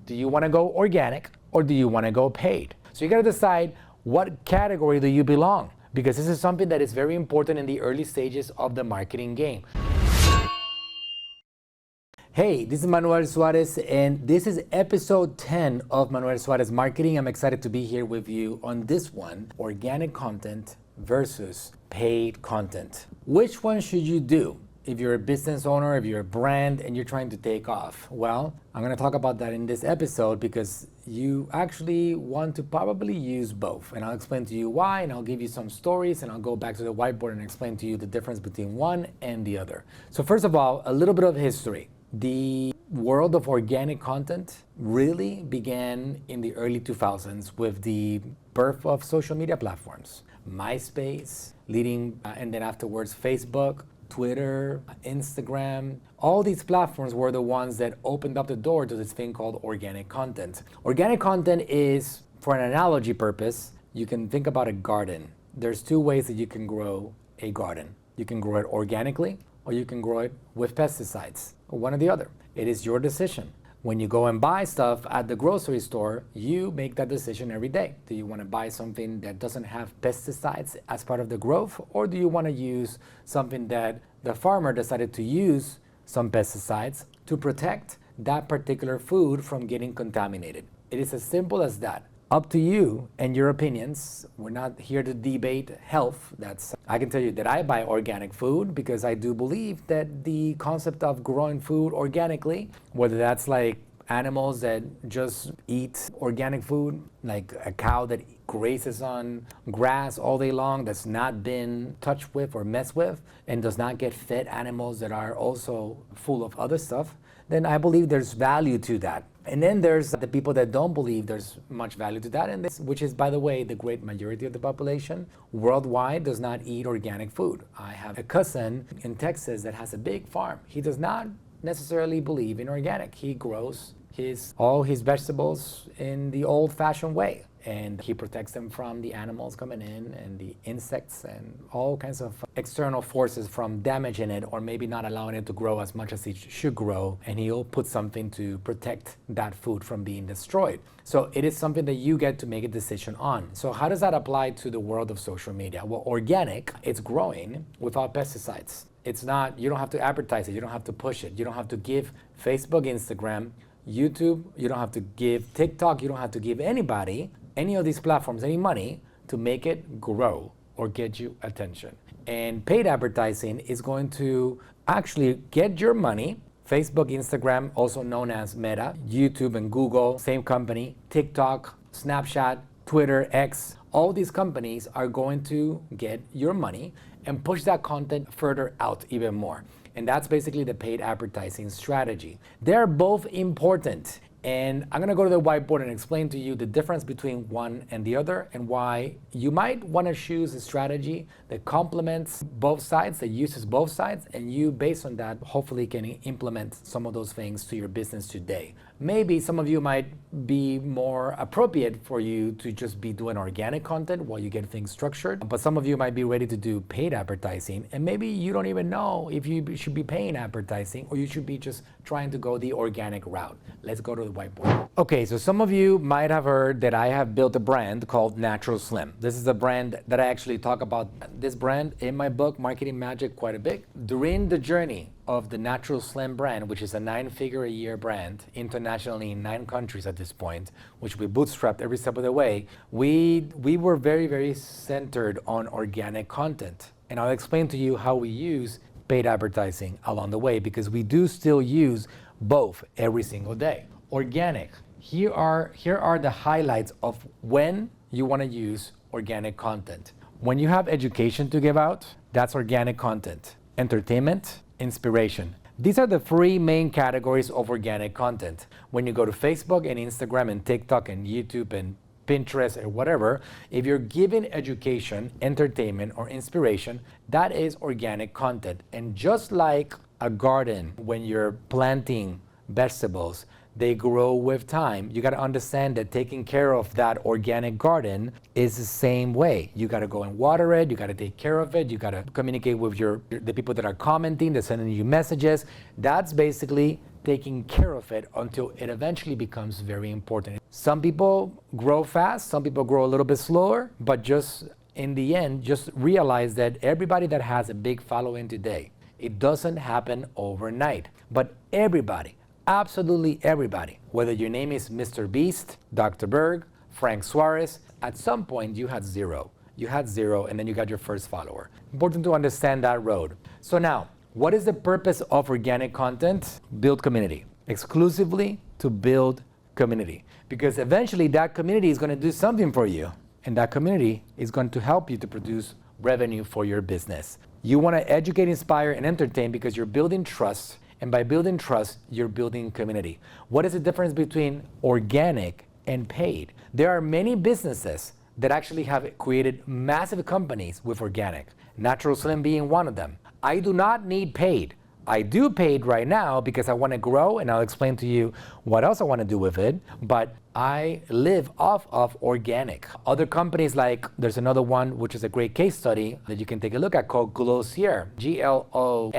Do you want to go organic or do you want to go paid? So you got to decide what category do you belong, because this is something that is very important in the early stages of the marketing game. Hey, this is Manuel Suarez, and this is episode 10 of Manuel Suarez Marketing. I'm excited to be here with you on this one, organic content versus paid content. Which one should you do if you're a business owner, if you're a brand, and you're trying to take off? Well, I'm gonna talk about that in this episode because you actually want to probably use both. And I'll explain to you why, and I'll give you some stories, and I'll go back to the whiteboard and explain to you the difference between one and the other. So first of all, a little bit of history. The world of organic content really began in the early 2000s with the birth of social media platforms. MySpace, and then afterwards Facebook, Twitter, Instagram. All these platforms were the ones that opened up the door to this thing called organic content. Organic content is, for an analogy purpose, you can think about a garden. There's two ways that you can grow a garden. You can grow it organically, or you can grow it with pesticides, or one or the other. It is your decision. When you go and buy stuff at the grocery store, you make that decision every day. Do you want to buy something that doesn't have pesticides as part of the growth, or do you want to use something that the farmer decided to use some pesticides to protect that particular food from getting contaminated? It is as simple as that. Up to you and your opinions. We're not here to debate health. I can tell you that I buy organic food because I do believe that the concept of growing food organically, whether that's like animals that just eat organic food, like a cow that grazes on grass all day long that's not been touched with or messed with, and does not get fed animals that are also full of other stuff, then I believe there's value to that. And then there's the people that don't believe there's much value to that, and which is, by the way, the great majority of the population worldwide does not eat organic food. I have a cousin in Texas that has a big farm. He does not necessarily believe in organic. He grows all his vegetables in the old-fashioned way, and he protects them from the animals coming in and the insects and all kinds of external forces from damaging it or maybe not allowing it to grow as much as it should grow, and he'll put something to protect that food from being destroyed. So it is something that you get to make a decision on. So how does that apply to the world of social media? Well, organic, it's growing without pesticides. It's not, you don't have to advertise it, you don't have to push it, you don't have to give Facebook, Instagram, YouTube, you don't have to give TikTok, you don't have to give anybody, any of these platforms, any money to make it grow or get you attention. And paid advertising is going to actually get your money. Facebook, Instagram, also known as Meta, YouTube and Google, same company, TikTok, Snapchat, Twitter, X, all these companies are going to get your money and push that content further out even more. And that's basically the paid advertising strategy. They're both important. And I'm gonna go to the whiteboard and explain to you the difference between one and the other and why you might wanna choose a strategy that complements both sides, that uses both sides, and you, based on that, hopefully can implement some of those things to your business today. Maybe some of you might be more appropriate for you to just be doing organic content while you get things structured, but some of you might be ready to do paid advertising, and maybe you don't even know if you should be paying advertising or you should be just trying to go the organic route. Let's go to the whiteboard. Okay, so some of you might have heard that I have built a brand called NaturalSlim. This is a brand that I actually talk about this brand in my book, Marketing Magic, quite a bit. During the journey of the NaturalSlim brand, which is a 9-figure-a-year brand internationally in 9 countries at this point, which we bootstrapped every step of the way, we were very, very centered on organic content. And I'll explain to you how we use paid advertising along the way, because we do still use both every single day. Organic. Here are the highlights of when you want to use organic content. When you have education to give out, that's organic content. Entertainment, inspiration. These are the 3 main categories of organic content. When you go to Facebook and Instagram and TikTok and YouTube and Pinterest or whatever, if you're giving education, entertainment, or inspiration, that is organic content. And just like a garden, when you're planting vegetables, they grow with time. You got to understand that taking care of that organic garden is the same way. You got to go and water it, you got to take care of it, you got to communicate with the people that are commenting, they're sending you messages. That's basically taking care of it until it eventually becomes very important. Some people grow fast, some people grow a little bit slower, but just in the end, just realize that everybody that has a big following today, it doesn't happen overnight. But everybody, absolutely everybody, whether your name is Mr. Beast, Dr. Berg, Frank Suarez, at some point you had zero. You had zero and then you got your first follower. Important to understand that road. So now, what is the purpose of organic content? Build community. Exclusively to build community. Because eventually that community is going to do something for you. And that community is going to help you to produce revenue for your business. You want to educate, inspire, and entertain because you're building trust. And by building trust, you're building community. What is the difference between organic and paid? There are many businesses that actually have created massive companies with organic. NaturalSlim being one of them. I do not need paid. I do paid right now because I want to grow, and I'll explain to you what else I want to do with it, but I live off of organic. Other companies there's another one which is a great case study that you can take a look at called Glossier, Glossier.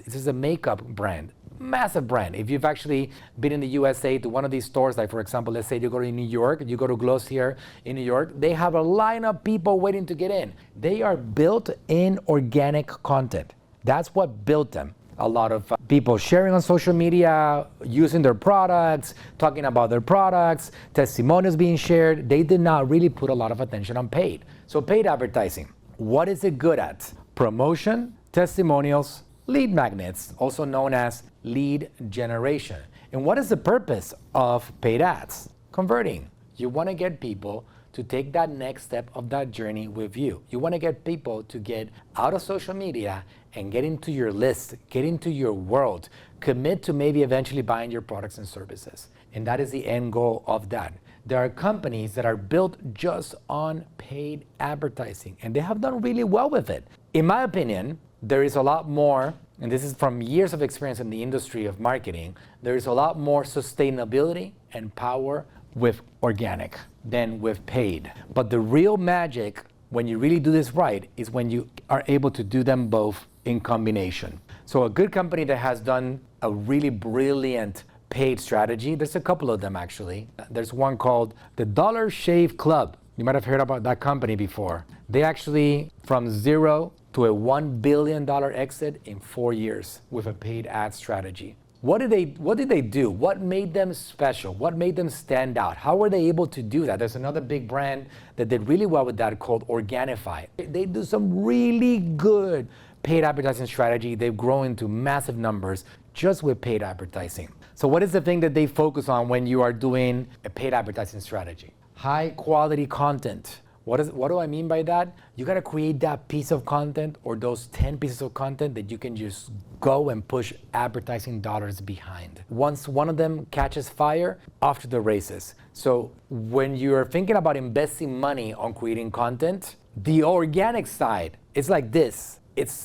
This is a makeup brand. Massive brand. If you've actually been in the USA to one of these stores, like for example, let's say you go to New York, you go to Glossier in New York, they have a line of people waiting to get in. They are built in organic content. That's what built them. A lot of people sharing on social media, using their products, talking about their products, testimonials being shared. They did not really put a lot of attention on paid. So paid advertising, what is it good at? Promotion, testimonials, lead magnets, also known as lead generation. And what is the purpose of paid ads? Converting. You want to get people to take that next step of that journey with you. You want to get people to get out of social media and get into your list, get into your world, commit to maybe eventually buying your products and services. And that is the end goal of that. There are companies that are built just on paid advertising, and they have done really well with it. In my opinion, there is a lot more, and this is from years of experience in the industry of marketing, there is a lot more sustainability and power with organic than with paid. But the real magic, when you really do this right, is when you are able to do them both in combination. So a good company that has done a really brilliant paid strategy, there's a couple of them actually. There's one called the Dollar Shave Club. You might have heard about that company before. They actually, from zero to a $1 billion exit in 4 years with a paid ad strategy. What did they do? What made them special? What made them stand out? How were they able to do that? There's another big brand that did really well with that called Organifi. They do some really good paid advertising strategy. They've grown into massive numbers just with paid advertising. So what is the thing that they focus on when you are doing a paid advertising strategy? High quality content. What do I mean by that? You gotta create that piece of content or those 10 pieces of content that you can just go and push advertising dollars behind. Once one of them catches fire, off to the races. So when you're thinking about investing money on creating content, the organic side is like this.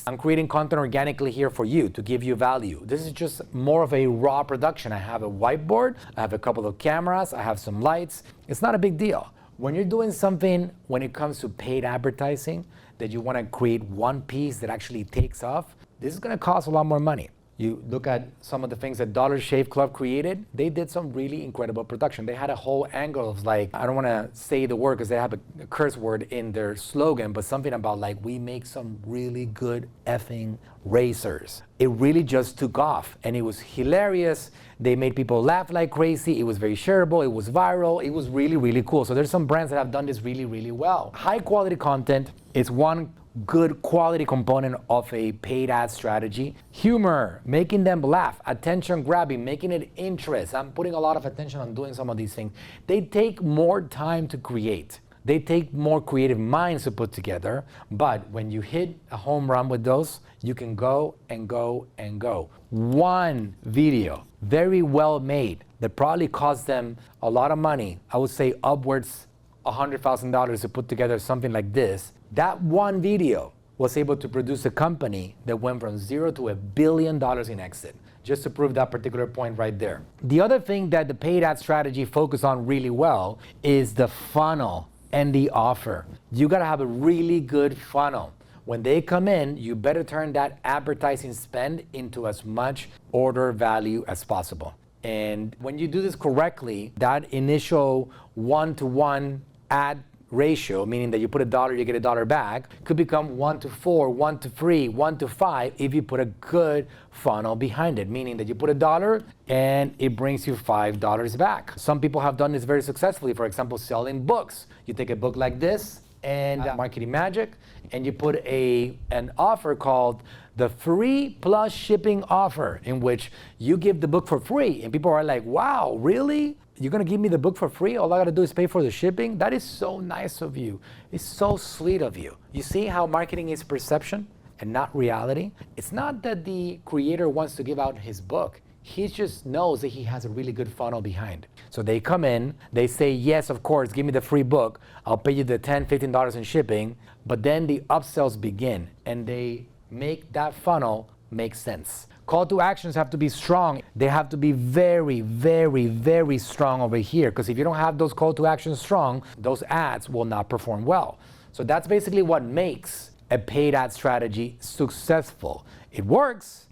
I'm creating content organically here for you to give you value. This is just more of a raw production. I have a whiteboard, I have a couple of cameras, I have some lights. It's not a big deal. When you're doing something, when it comes to paid advertising, that you want to create one piece that actually takes off, this is going to cost a lot more money. You look at some of the things that Dollar Shave Club created, they did some really incredible production. They had a whole angle of I don't want to say the word because they have a curse word in their slogan, but something about we make some really good effing razors. It really just took off and it was hilarious. They made people laugh like crazy. It was very shareable. It was viral. It was really, really cool. So there's some brands that have done this really, really well. High quality content is one good quality component of a paid ad strategy. Humor, making them laugh, attention grabbing, making it interest. I'm putting a lot of attention on doing some of these things. They take more time to create. They take more creative minds to put together, but when you hit a home run with those, you can go and go and go. One video, very well made, that probably cost them a lot of money. I would say upwards $100,000 to put together something like this. That one video was able to produce a company that went from zero to $1 billion in exit, just to prove that particular point right there. The other thing that the paid ad strategy focuses on really well is the funnel and the offer. You gotta have a really good funnel. When they come in, you better turn that advertising spend into as much order value as possible. And when you do this correctly, that initial 1-to-1 ad ratio, meaning that you put $1, you get $1 back, could become 1-to-4, 1-to-3, 1-to-5 if you put a good funnel behind it, meaning that you put $1 and it brings you $5 back. Some people have done this very successfully. For example, selling books. You take a book like this and Marketing Magic, and you put an offer called the free plus shipping offer, in which you give the book for free. And people are like, wow, really? You're gonna give me the book for free? All I gotta do is pay for the shipping? That is so nice of you. It's so sweet of you. You see how marketing is perception and not reality? It's not that the creator wants to give out his book. He just knows that he has a really good funnel behind. So they come in, they say, yes, of course, give me the free book. I'll pay you the $10, $15 in shipping. But then the upsells begin, and they make that funnel make sense. Call to actions have to be strong. They have to be very, very, very strong over here, because if you don't have those call to actions strong, those ads will not perform well. So that's basically what makes a paid ad strategy successful. It works.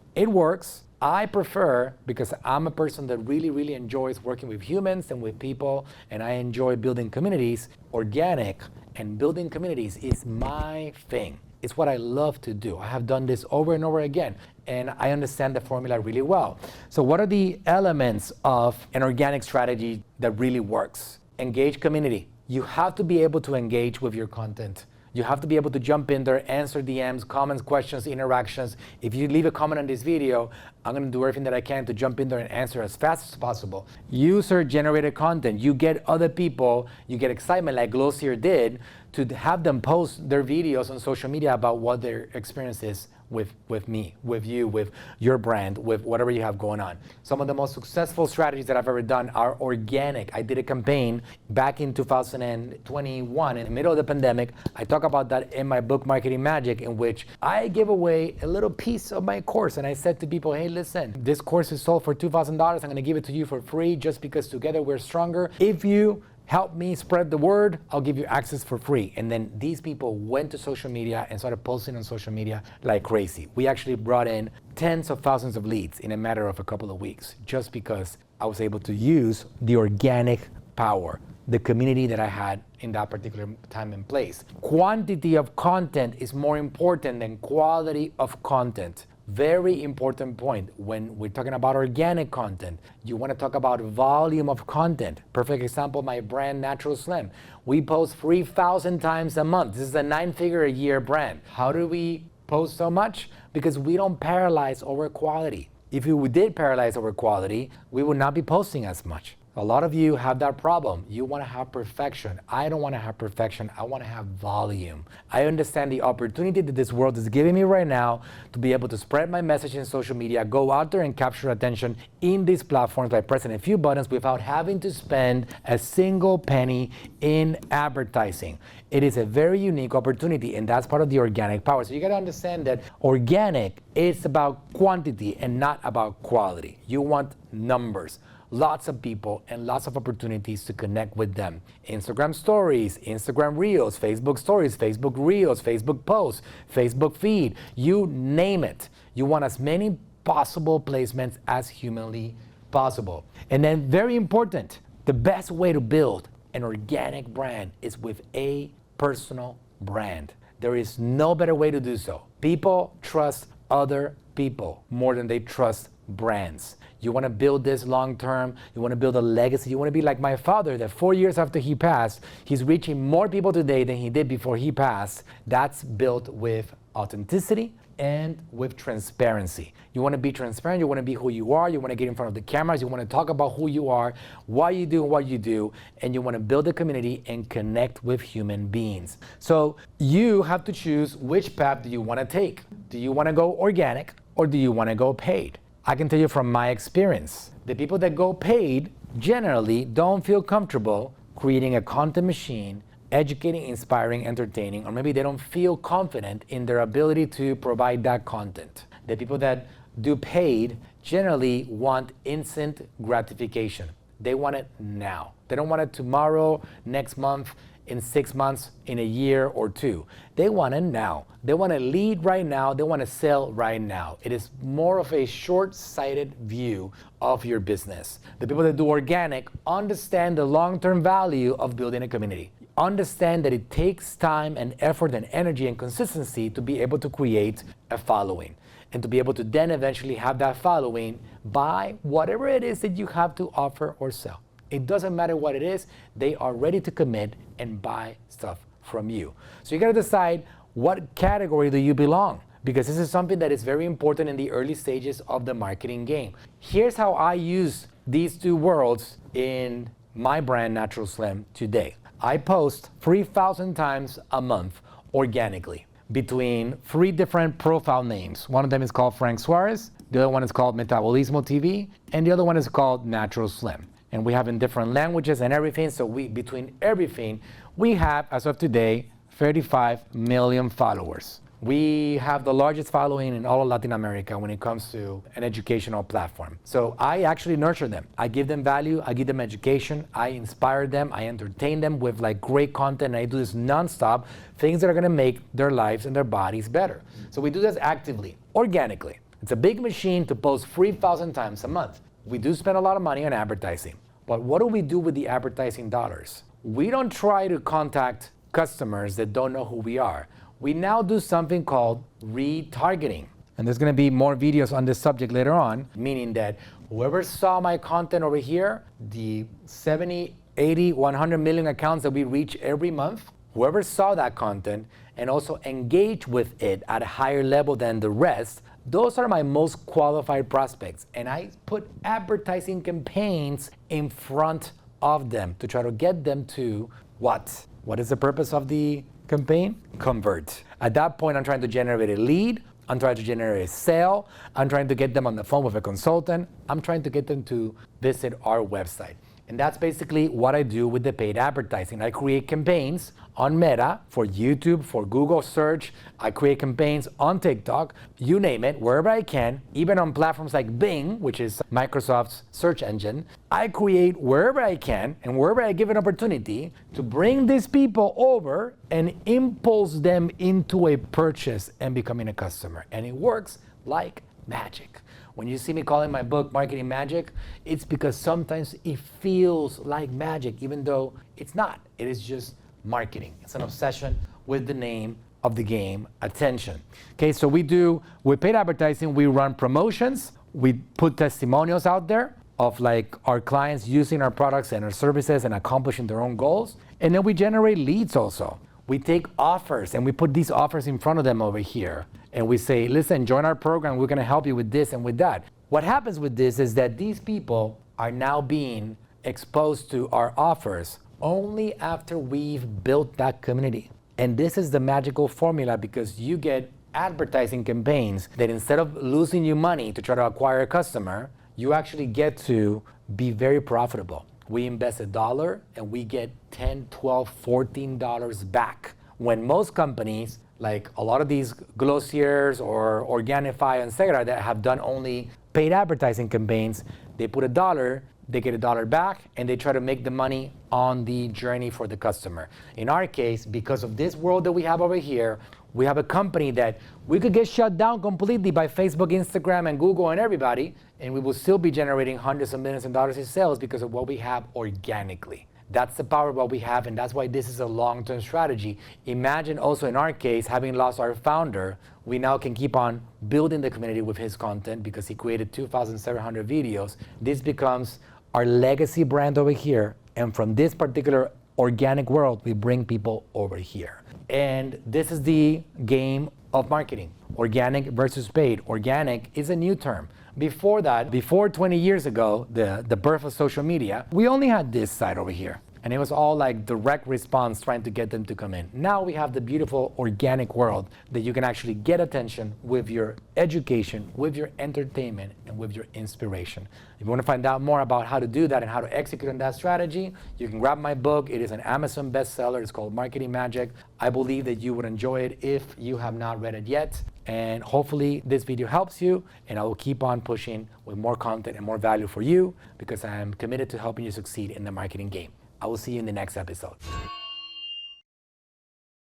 I prefer, because I'm a person that really, really enjoys working with humans and with people, and I enjoy building communities. Organic and building communities is my thing. It's what I love to do. I have done this over and over again, and I understand the formula really well. So what are the elements of an organic strategy that really works? Engage community. You have to be able to engage with your content. You have to be able to jump in there, answer DMs, comments, questions, interactions. If you leave a comment on this video, I'm gonna do everything that I can to jump in there and answer as fast as possible. User-generated content. You get other people, you get excitement like Glossier did, to have them post their videos on social media about what their experience is with me, with you, with your brand, with whatever you have going on. Some of the most successful strategies that I've ever done are organic. I did a campaign back in 2021, in the middle of the pandemic. I talk about that in my book, Marketing Magic, in which I gave away a little piece of my course. And I said to people, hey, listen, this course is sold for $2,000. I'm gonna give it to you for free just because together we're stronger. If you help me spread the word, I'll give you access for free. And then these people went to social media and started posting on social media like crazy. We actually brought in tens of thousands of leads in a matter of a couple of weeks, just because I was able to use the organic power, the community that I had in that particular time and place. Quantity of content is more important than quality of content. Very important point. When we're talking about organic content, you want to talk about volume of content. Perfect example, my brand NaturalSlim. We post 3,000 times a month. This is a 9-figure a year brand. How do we post so much? Because we don't paralyze over quality. If we did paralyze over quality, we would not be posting as much. A lot of you have that problem. You want to have perfection. I don't want to have perfection. I want to have volume. I understand the opportunity that this world is giving me right now to be able to spread my message in social media, go out there and capture attention in these platforms by pressing a few buttons without having to spend a single penny in advertising. It is a very unique opportunity, and that's part of the organic power. So you got to understand that organic is about quantity and not about quality. You want numbers. Lots of people and lots of opportunities to connect with them. Instagram stories, Instagram reels, Facebook stories, Facebook reels, Facebook posts, Facebook feed, you name it. You want as many possible placements as humanly possible. And then very important, the best way to build an organic brand is with a personal brand. There is no better way to do so. People trust other people more than they trust brands. You want to build this long term. You want to build a legacy. You want to be like my father, that 4 years after he passed, he's reaching more people today than he did before he passed. That's built with authenticity and with transparency. You want to be transparent. You want to be who you are. You want to get in front of the cameras. You want to talk about who you are, why you do what you do, and you want to build a community and connect with human beings. So you have to choose which path do you want to take. Do you want to go organic or do you want to go paid? I can tell you from my experience, the people that go paid generally don't feel comfortable creating a content machine, educating, inspiring, entertaining, or maybe they don't feel confident in their ability to provide that content. The people that do paid generally want instant gratification. They want it now. They don't want it tomorrow, next month, in 6 months, in a year or two. They want it now. They want to lead right now. They want to sell right now. It is more of a short-sighted view of your business. The people that do organic understand the long-term value of building a community. Understand that it takes time and effort and energy and consistency to be able to create a following, and to be able to then eventually have that following buy whatever it is that you have to offer or sell. It doesn't matter what it is, they are ready to commit and buy stuff from you. So you gotta decide what category do you belong, because this is something that is very important in the early stages of the marketing game. Here's how I use these two worlds in my brand, NaturalSlim, today. I post 3,000 times a month organically between 3 different profile names. One of them is called Frank Suarez, the other one is called Metabolismo TV, and the other one is called NaturalSlim. And we have in different languages and everything, so between everything, we have, as of today, 35 million followers. We have the largest following in all of Latin America when it comes to an educational platform. So I actually nurture them. I give them value, I give them education, I inspire them, I entertain them with like great content, and I do this nonstop, things that are gonna make their lives and their bodies better. So we do this actively, organically. It's a big machine to post 3,000 times a month. We do spend a lot of money on advertising, but what do we do with the advertising dollars? We don't try to contact customers that don't know who we are. We now do something called retargeting. And there's gonna be more videos on this subject later on, meaning that whoever saw my content over here, the 70, 80, 100 million accounts that we reach every month, whoever saw that content and also engaged with it at a higher level than the rest, those are my most qualified prospects. And I put advertising campaigns in front of them to try to get them to what? What is the purpose of the campaign? Convert. At that point, I'm trying to generate a lead. I'm trying to generate a sale. I'm trying to get them on the phone with a consultant. I'm trying to get them to visit our website. And that's basically what I do with the paid advertising. I create campaigns on Meta for YouTube, for Google search. I create campaigns on TikTok, you name it, wherever I can, even on platforms like Bing, which is Microsoft's search engine. I create wherever I can and wherever I give an opportunity to bring these people over and impulse them into a purchase and becoming a customer. And it works like magic. When you see me calling my book Marketing Magic, it's because sometimes it feels like magic, even though it's not. It is just marketing. It's an obsession with the name of the game, attention. Okay, so with paid advertising, we run promotions, we put testimonials out there of like our clients using our products and our services and accomplishing their own goals. And then we generate leads also. We take offers and we put these offers in front of them over here. And we say, listen, join our program. We're gonna help you with this and with that. What happens with this is that these people are now being exposed to our offers only after we've built that community. And this is the magical formula, because you get advertising campaigns that instead of losing you money to try to acquire a customer, you actually get to be very profitable. We invest $1 and we get $10, $12, $14 back. When most companies, like a lot of these Glossiers or Organifi and Segra that have done only paid advertising campaigns, they put $1, they get $1 back, and they try to make the money on the journey for the customer. In our case, because of this world that we have over here, we have a company that we could get shut down completely by Facebook, Instagram, and Google and everybody, and we will still be generating hundreds of millions of dollars in sales because of what we have organically. That's the power of what we have, and that's why this is a long-term strategy. Imagine also in our case, having lost our founder, we now can keep on building the community with his content because he created 2,700 videos. This becomes our legacy brand over here, and from this particular organic world, we bring people over here. And this is the game of marketing, organic versus paid. Organic is a new term. Before that, before 20 years ago, the birth of social media, we only had this side over here. And it was all like direct response trying to get them to come in. Now we have the beautiful organic world that you can actually get attention with your education, with your entertainment, and with your inspiration. If you want to find out more about how to do that and how to execute on that strategy, you can grab my book. It is an Amazon bestseller. It's called Marketing Magic. I believe that you would enjoy it if you have not read it yet. And hopefully this video helps you, and I will keep on pushing with more content and more value for you because I am committed to helping you succeed in the marketing game. I will see you in the next episode.